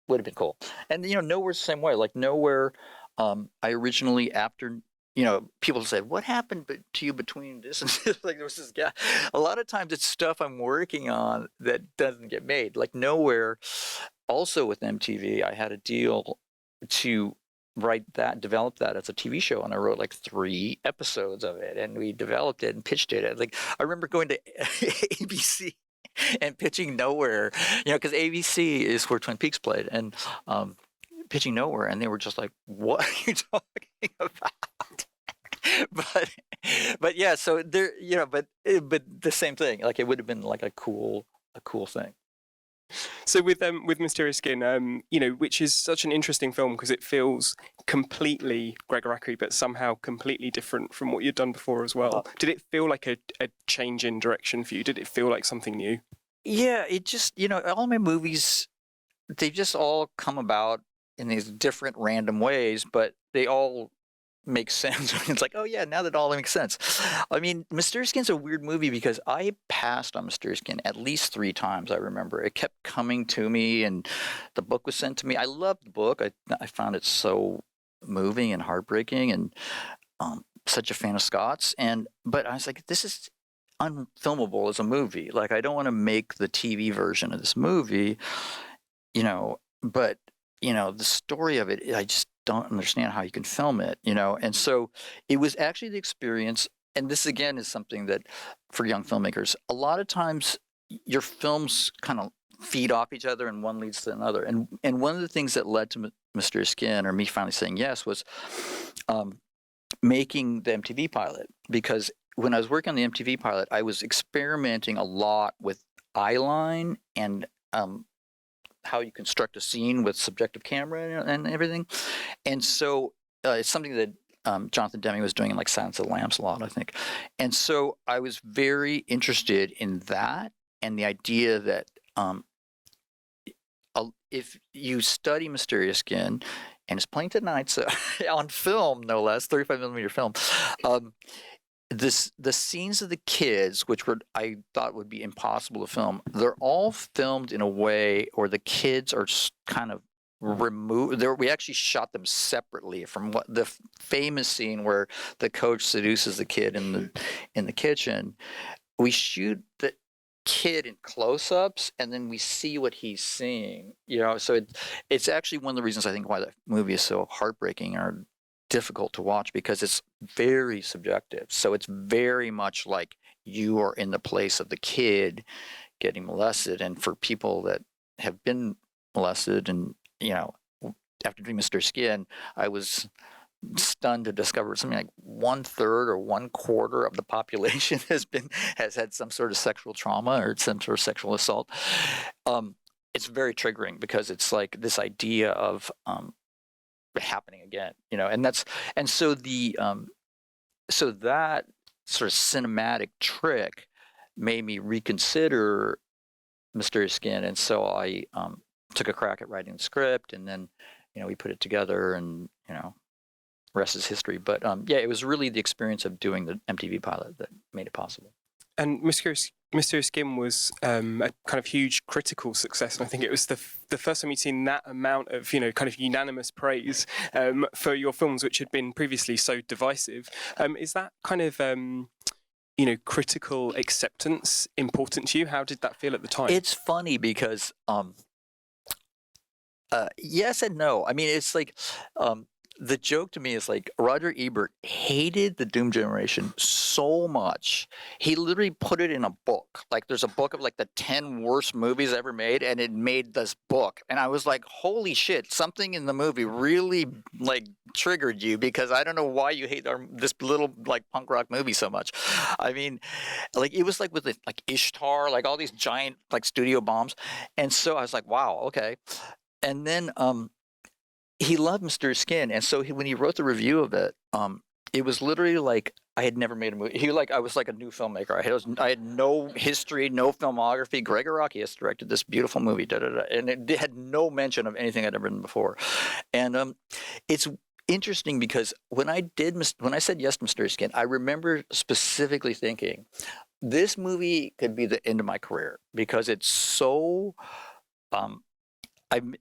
would have been cool. And Nowhere's the same way. Like Nowhere, I originally, after people said, what happened to you between this and this? Like there was this guy. A lot of times it's stuff I'm working on that doesn't get made. Like Nowhere, also with MTV, I had a deal to develop that as a TV show, and I wrote like 3 episodes of it, and we developed it and pitched it. Like I remember going to ABC and pitching Nowhere, because ABC is where Twin Peaks played, and pitching Nowhere, and they were just like, "What are you talking about?" but yeah, so there, but the same thing. Like it would have been like a cool thing. So with Mysterious Skin, which is such an interesting film because it feels completely Gregg Araki, but somehow completely different from what you'd done before as well. Did it feel like a change in direction for you? Did it feel like something new? Yeah, it just, all my movies, they just all come about in these different random ways, but they all makes sense. It's like, oh yeah, now that all makes sense. I mean, Mysterious Skin's a weird movie because I passed on Mysterious Skin at least 3 times. I remember it kept coming to me, and the book was sent to me. I loved the book. I found it so moving and heartbreaking, and such a fan of Scott's. But I was like, this is unfilmable as a movie. Like I don't want to make the TV version of this movie, but the story of it, I just don't understand how you can film it, and so it was actually the experience. And this again is something that for young filmmakers, a lot of times your films kind of feed off each other and one leads to another. And one of the things that led to Mysterious Skin, or me finally saying yes, was making the MTV pilot. Because when I was working on the MTV pilot, I was experimenting a lot with eyeline and how you construct a scene with subjective camera and everything. And so it's something that Jonathan Demme was doing in like Silence of the Lambs a lot, I think. And so I was very interested in that, and the idea that if you study Mysterious Skin, and it's playing tonight, so on film, no less, 35mm film, the scenes of the kids, which I thought would be impossible to film, they're all filmed in a way, or the kids are kind of removed. We actually shot them separately from what the famous scene where the coach seduces the kid in the kitchen. We shoot the kid in close-ups, and then we see what he's seeing. So it's actually one of the reasons I think why that movie is so heartbreaking, or difficult to watch because it's very subjective. So it's very much like you are in the place of the kid getting molested. And for people that have been molested, and after doing Mr. Skin, I was stunned to discover something like 1/3 or 1/4 of the population has had some sort of sexual trauma or some sort of sexual assault. It's very triggering because it's like this idea of happening again, and so so that sort of cinematic trick made me reconsider Mysterious Skin, and so I took a crack at writing the script, and then we put it together, and rest is history. But yeah, it was really the experience of doing the MTV pilot that made it possible. And Mysterious Skin was a kind of huge critical success, and I think it was the first time you'd seen that amount of kind of unanimous praise for your films, which had been previously so divisive. Is that kind of critical acceptance important to you? How did that feel at the time? It's funny because yes and no. I mean, it's like the joke to me is like Roger Ebert hated the Doom Generation so much. He literally put it in a book. Like there's a book of like the 10 worst movies ever made, and it made this book. And I was like, holy shit, something in the movie really like triggered you, because I don't know why you hate this little like punk rock movie so much. I mean, like it was like with like Ishtar, like all these giant like studio bombs. And so I was like, wow, okay. And then he loved Mr. Skin, and so when he wrote the review of it, it was literally like I had never made a movie. I was like a new filmmaker. I had no history, no filmography. Gregg Araki has directed this beautiful movie, and it had no mention of anything I'd ever done before. And it's interesting because when I said yes to Mr. Skin, I remember specifically thinking, this movie could be the end of my career, because it's so.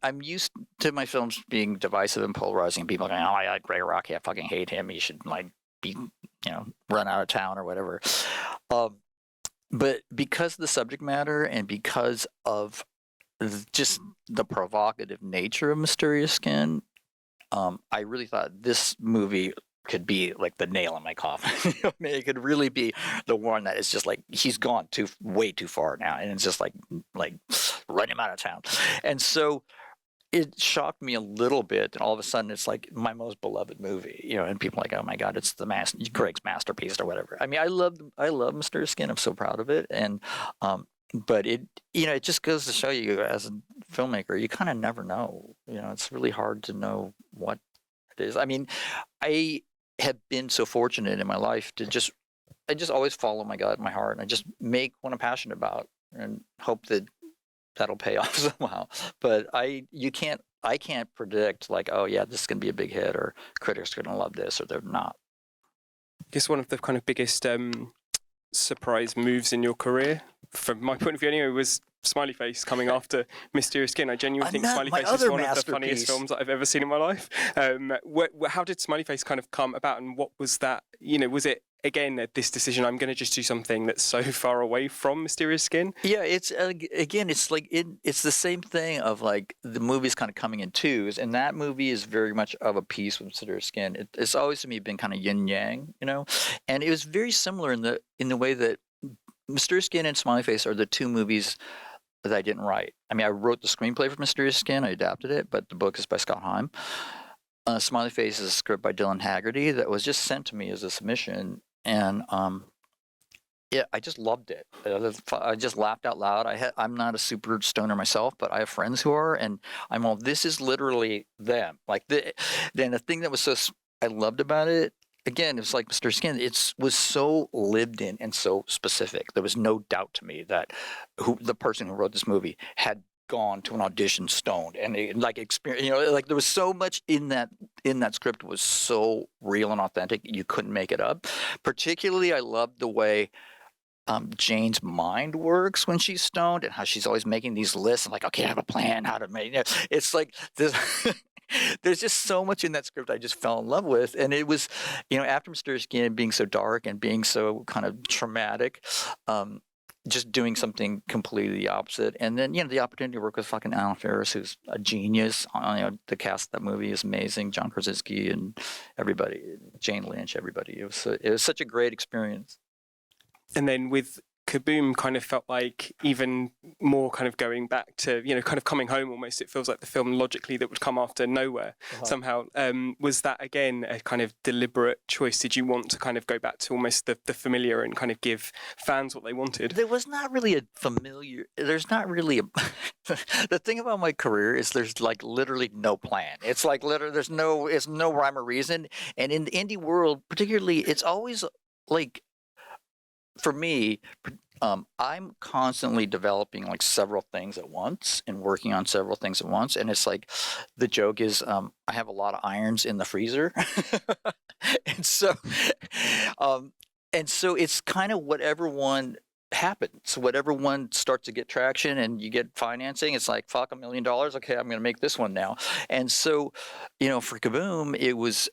I'm used to my films being divisive and polarizing. People going, "Oh, I like Gregg Araki. I fucking hate him. He should like be, run out of town or whatever." But because of the subject matter and because of just the provocative nature of Mysterious Skin, I really thought this movie could be like the nail in my coffin. I mean, it could really be the one that is just like he's gone way too far now, and it's just like run him out of town. And so it shocked me a little bit, and all of a sudden it's like my most beloved movie, and people are like, oh my god, it's Gregg's masterpiece or whatever. I mean, I love Mysterious Skin. I'm so proud of it, and but it it just goes to show you, as a filmmaker, you kind of never know. It's really hard to know what it is. I mean, I have been so fortunate in my life to I just always follow my gut, my heart, and I just make what I'm passionate about and hope that that'll pay off somehow. But I can't predict like, oh yeah, this is gonna be a big hit, or critics are gonna love this, or they're not. I guess one of the kind of biggest surprise moves in your career, from my point of view anyway, was Smiley Face coming after Mysterious Skin. I genuinely think Smiley Face is one of the funniest films that I've ever seen in my life. How did Smiley Face kind of come about, and what was that? Was it again this decision, I'm going to just do something that's so far away from Mysterious Skin? Yeah, it's again, it's like it's the same thing of like the movie's kind of coming in twos, and that movie is very much of a piece with Mysterious Skin. It's always to me been kind of yin yang, and it was very similar in the way that Mysterious Skin and Smiley Face are the two movies that I didn't write. I mean, I wrote the screenplay for Mysterious Skin, I adapted it, but the book is by Scott Heim. Smiley Face is a script by Dylan Haggerty that was just sent to me as a submission, and yeah, I just loved it. I just laughed out loud. I'm not a super stoner myself, but I have friends who are, and I'm all, this is literally them. Like then the thing that was I loved about it, again, it was like Mr. Skin. It was so lived in and so specific. There was no doubt to me that the person who wrote this movie had gone to an audition stoned, and they, like experience. Like there was so much in that script was so real and authentic. You couldn't make it up. Particularly, I loved the way Jane's mind works when she's stoned, and how she's always making these lists and like, okay, I have a plan how to make it. It's like this. There's just so much in that script I just fell in love with. And it was, after Mysterious Skin being so dark and being so kind of traumatic, just doing something completely opposite. And then, the opportunity to work with fucking Alan Ferris, who's a genius. The cast of that movie is amazing. John Krasinski and everybody, Jane Lynch, everybody. It was such a great experience. And then with Kaboom, kind of felt like even more kind of going back to, kind of coming home almost. It feels like the film logically that would come after Nowhere somehow. Was that, again, a kind of deliberate choice? Did you want to kind of go back to almost the familiar and kind of give fans what they wanted? There was not really a familiar, there's not really the thing about my career is there's like literally no plan. It's like literally, it's no rhyme or reason. And in the indie world, particularly, it's always like, for me, I'm constantly developing like several things at once and working on several things at once. And it's like, the joke is, I have a lot of irons in the freezer. and so, it's kind of whatever one happens, whatever one starts to get traction and you get financing, it's like, fuck, $1 million. Okay, I'm going to make this one now. And so, for Kaboom, it was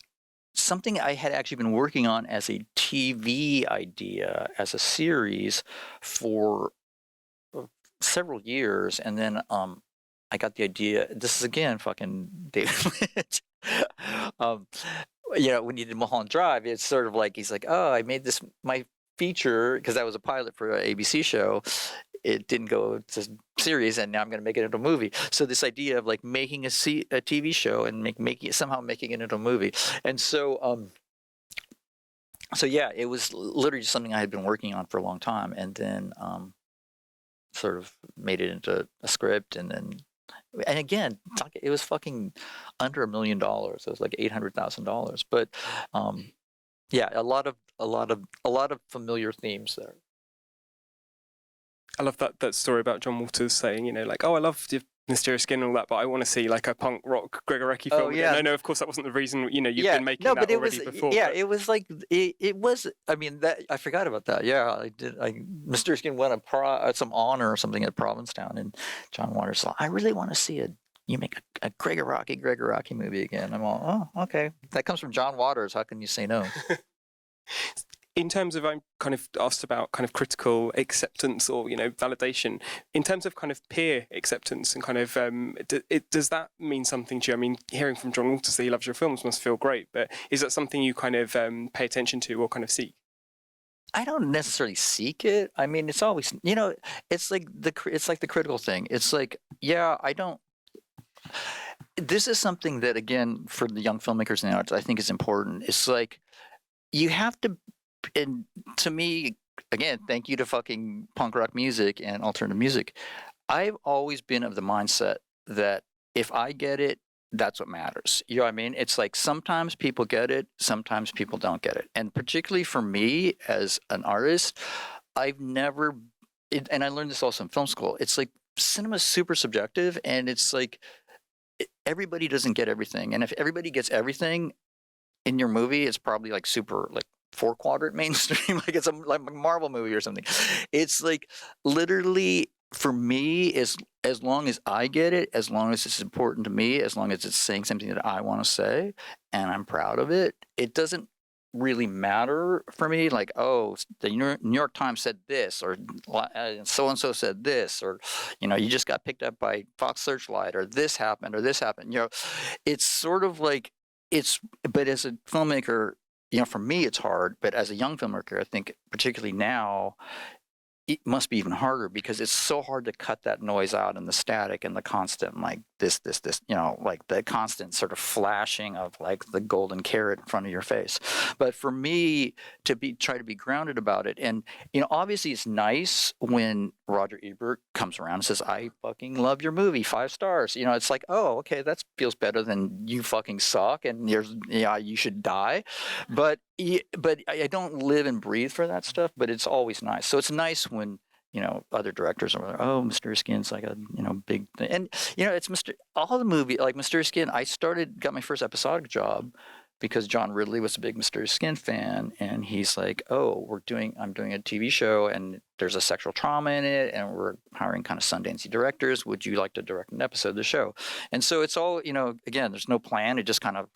something I had actually been working on as a TV idea, as a series for several years. And then I got the idea. This is, again, fucking David Lynch. When he did Mulholland Drive, it's sort of like, he's like, oh, I made this, my feature, because that was a pilot for an ABC show. It didn't go to series, and now I'm going to make it into a movie. So this idea of like making a TV show and somehow making it into a movie. And so, yeah, it was literally just something I had been working on for a long time, and then sort of made it into a script, and again, it was fucking under $1 million. It was like $800,000. But yeah, a lot of familiar themes there. I love that story about John Waters saying, like, oh, I love the Mysterious Skin and all that, but I want to see like a punk rock Gregg Araki film. Oh, yeah. No, of course that wasn't the reason. You've been making that already before. Yeah, it was like it was. I mean, that I forgot about that. Yeah, I did. Mysterious Skin won some honor or something at Provincetown, and John Waters said, I really want to see you make a Gregg Araki movie again. I'm all, oh, okay. That comes from John Waters. How can you say no? In terms of, I'm kind of asked about kind of critical acceptance or, validation. In terms of kind of peer acceptance and kind of, does that mean something to you? I mean, hearing from John Waters that he loves your films must feel great, but is that something you kind of pay attention to or kind of seek? I don't necessarily seek it. I mean, it's always, it's like the critical thing. It's like, yeah, I don't. This is something that, again, for the young filmmakers now, I think is important. It's like, you have to. And to me, again, thank you to fucking punk rock music and alternative music. I've always been of the mindset that if I get it, that's what matters. You know what I mean? It's like sometimes people get it, sometimes people don't get it. And particularly for me as an artist, I've never, and I learned this also in film school, it's like cinema is super subjective, and it's like everybody doesn't get everything. And if everybody gets everything in your movie, it's probably like super like 4-quadrant mainstream, like it's like a Marvel movie or something. It's like literally, for me, as long as I get it, as long as it's important to me, as long as it's saying something that I want to say and I'm proud of it, it doesn't really matter for me. Like, oh, the New York Times said this, or so and so said this, or you just got picked up by Fox Searchlight, or this happened, or this happened. It's sort of like but as a filmmaker, for me, it's hard, but as a young filmmaker, I think particularly now, it must be even harder because it's so hard to cut that noise out and the static and the constant, like this, like the constant sort of flashing of like the golden carrot in front of your face. But for me to try to be grounded about it, and obviously it's nice when Roger Ebert comes around and says, I fucking love your movie, 5 stars. It's like, oh, okay, that feels better than you fucking suck and you should die. But I don't live and breathe for that stuff, but it's always nice. So it's nice when, other directors are like, oh, Mysterious Skin's like a, big thing. And, it's all the movie, like Mysterious Skin, got my first episodic job because John Ridley was a big Mysterious Skin fan. And he's like, oh, I'm doing a TV show and there's a sexual trauma in it. And we're hiring kind of Sundance directors. Would you like to direct an episode of the show? And so it's all, again, there's no plan. It just kind of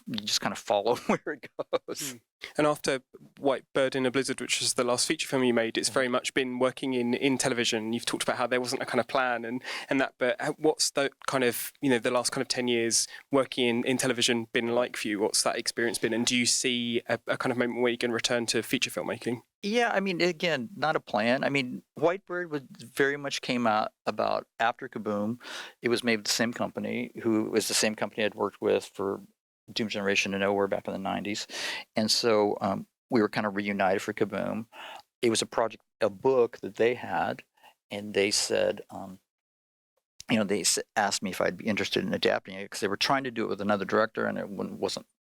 you just kind of follow where it goes. And after White Bird in a Blizzard, which was the last feature film you made, it's very much been working in television. You've talked about how there wasn't a kind of plan and that, but what's the kind of, the last kind of 10 years working in television been like for you? What's that experience been? And do you see a kind of moment where you can return to feature filmmaking? Yeah, I mean, again, not a plan. I mean, Whitebird was very much came out about after Kaboom. It was made with the same company, who was the same company I'd worked with for Doom Generation and Nowhere back in the 90s. And so we were kind of reunited for Kaboom. It was a book that they had, and they said, they asked me if I'd be interested in adapting it because they were trying to do it with another director and it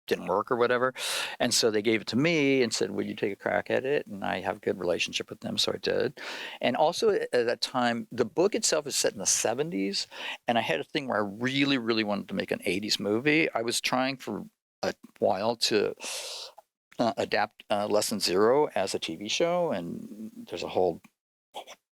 didn't work or whatever. And so they gave it to me and said, would you take a crack at it? And I have a good relationship with them, so I did. And also at that time, the book itself is set in the 70s. And I had a thing where I really, really wanted to make an 80s movie. I was trying for a while to adapt Lesson Zero as a TV show. And there's a whole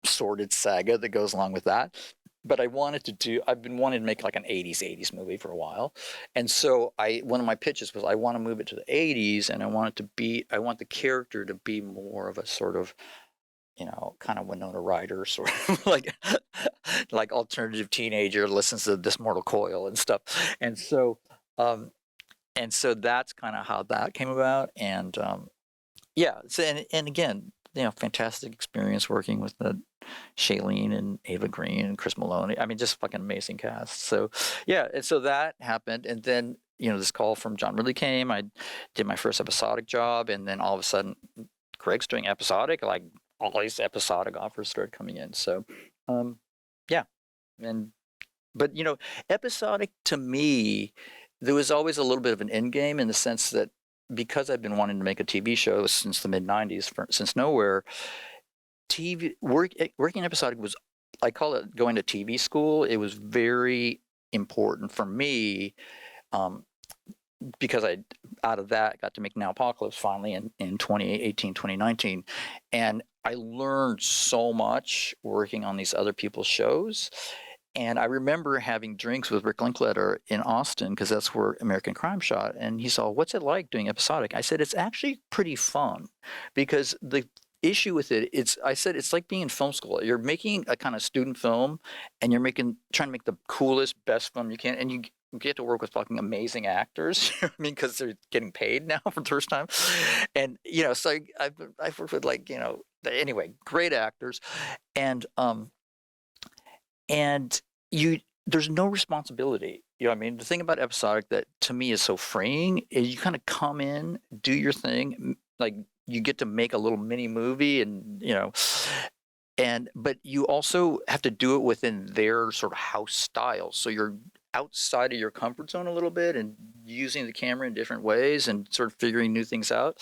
sordid saga that goes along with that. But I've been wanting to make like an 80s movie for a while. And so one of my pitches was I want to move it to the 80s and I want the character to be more of a sort of, kind of Winona Ryder, sort of like alternative teenager listens to This Mortal Coil and stuff. And so that's kind of how that came about. And so, and again, fantastic experience working with Shailene and Ava Green and Chris Maloney. I mean, just fucking amazing cast. So, yeah, and so that happened. And then, this call from John Ridley came. I did my first episodic job. And then all of a sudden, Gregg's doing episodic. Like, all these episodic offers started coming in. So, yeah. But, episodic to me, there was always a little bit of an end game in the sense that because I've been wanting to make a TV show since the mid-90s, since Nowhere, working episodic was, I call it going to TV school. It was very important for me because out of that got to make Now Apocalypse finally in 2018, 2019. And I learned so much working on these other people's shows. And I remember having drinks with Rick Linkletter in Austin because that's where American Crime shot. And he saw, what's it like doing episodic? I said, it's actually pretty fun because the issue with it's like being in film school. You're making a kind of student film and you're trying to make the coolest, best film you can. And you get to work with fucking amazing actors. I mean, because they're getting paid now for the first time. And, so I've worked with anyway, great actors. And there's no responsibility. I mean, the thing about episodic that to me is so freeing is you kind of come in, do your thing, like you get to make a little mini movie but you also have to do it within their sort of house style. So you're outside of your comfort zone a little bit and using the camera in different ways and sort of figuring new things out.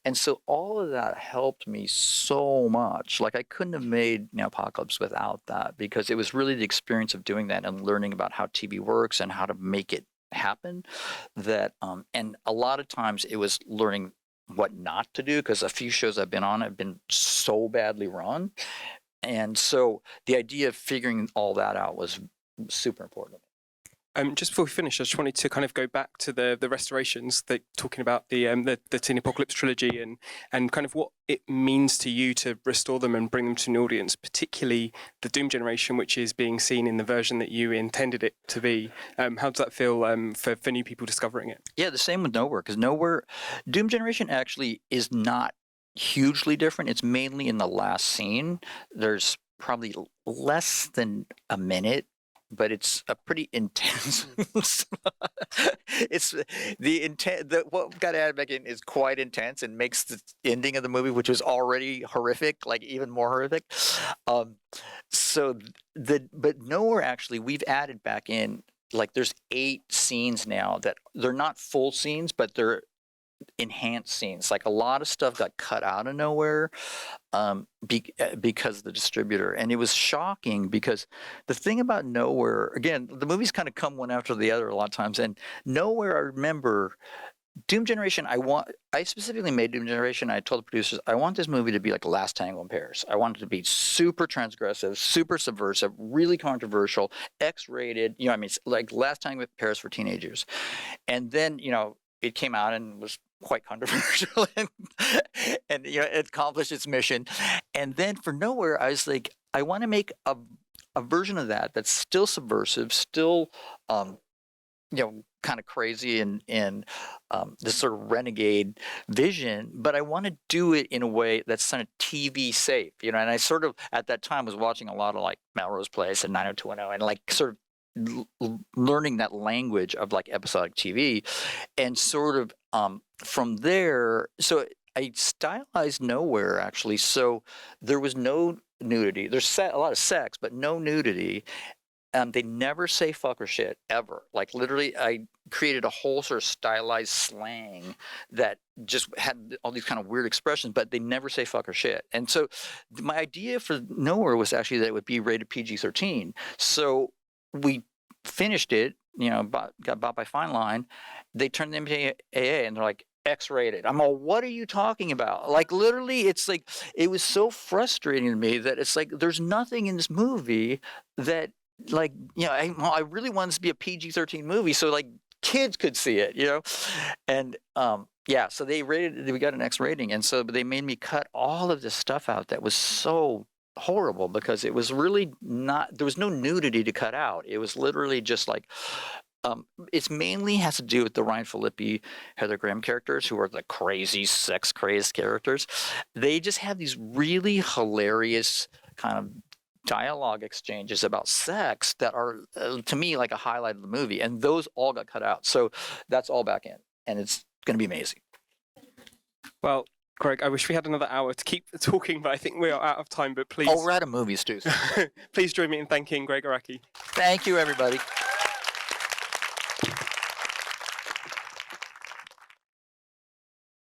And so all of that helped me so much. Like I couldn't have made Now Apocalypse without that because it was really the experience of doing that and learning about how TV works and how to make it happen that and a lot of times it was learning what not to do because a few shows I've been on have been so badly run. And so the idea of figuring all that out was super important. Just before we finish, I just wanted to kind of go back to the restorations, talking about the Teen Apocalypse trilogy and kind of what it means to you to restore them and bring them to an audience, particularly the Doom Generation, which is being seen in the version that you intended it to be. How does that feel for new people discovering it? Yeah, the same with Nowhere, because Doom Generation actually is not hugely different. It's mainly in the last scene. There's probably less than a minute, but it's a pretty intense. It's the intent. What got added back in is quite intense and makes the ending of the movie, which was already horrific, like even more horrific. But Nowhere actually, we've added back in like there's 8 scenes now that they're not full scenes, but they're enhanced scenes. Like a lot of stuff got cut out of Nowhere because of the distributor, and it was shocking because the thing about Nowhere, again, the movies kind of come one after the other a lot of times, and Nowhere, I remember Doom Generation, I specifically made Doom Generation. I told the producers, I want this movie to be like Last Tango in Paris. I want it to be super transgressive, super subversive, really controversial, X-rated, I mean, it's like Last Tango in Paris for teenagers. And then, it came out and was quite controversial and it accomplished its mission. And then for Nowhere, I was like, I want to make a version of that that's still subversive, still kind of crazy and this sort of renegade vision, but I want to do it in a way that's kind of TV safe, and I sort of at that time was watching a lot of like Melrose Place and 90210 and like sort of learning that language of like episodic TV, and sort of from there, so I stylized Nowhere actually, so there was no nudity. There's a lot of sex, but no nudity. They never say fuck or shit ever. Like literally, I created a whole sort of stylized slang that just had all these kind of weird expressions, but they never say fuck or shit. And so my idea for Nowhere was actually that it would be rated PG-13. So we finished it, got bought by Fine Line. They turned the MPAA and they're like, X-rated. I'm all, what are you talking about? Like literally, it's like, it was so frustrating to me that it's like, there's nothing in this movie that like, I really wanted this to be a PG-13 movie so like kids could see it, and so we got an X rating, and so they made me cut all of this stuff out that was so horrible because it was really not, there was no nudity to cut out. It was literally just like, it's mainly has to do with the Ryan Phillippe, Heather Graham characters who are the crazy sex crazed characters. They just have these really hilarious kind of dialogue exchanges about sex that are to me like a highlight of the movie, and those all got cut out, so that's all back in, and it's going to be amazing. Well, Gregg, I wish we had another hour to keep talking, but I think we are out of time. But please, we're out of movies too. Please join me in thanking Gregg Araki. Thank you, everybody.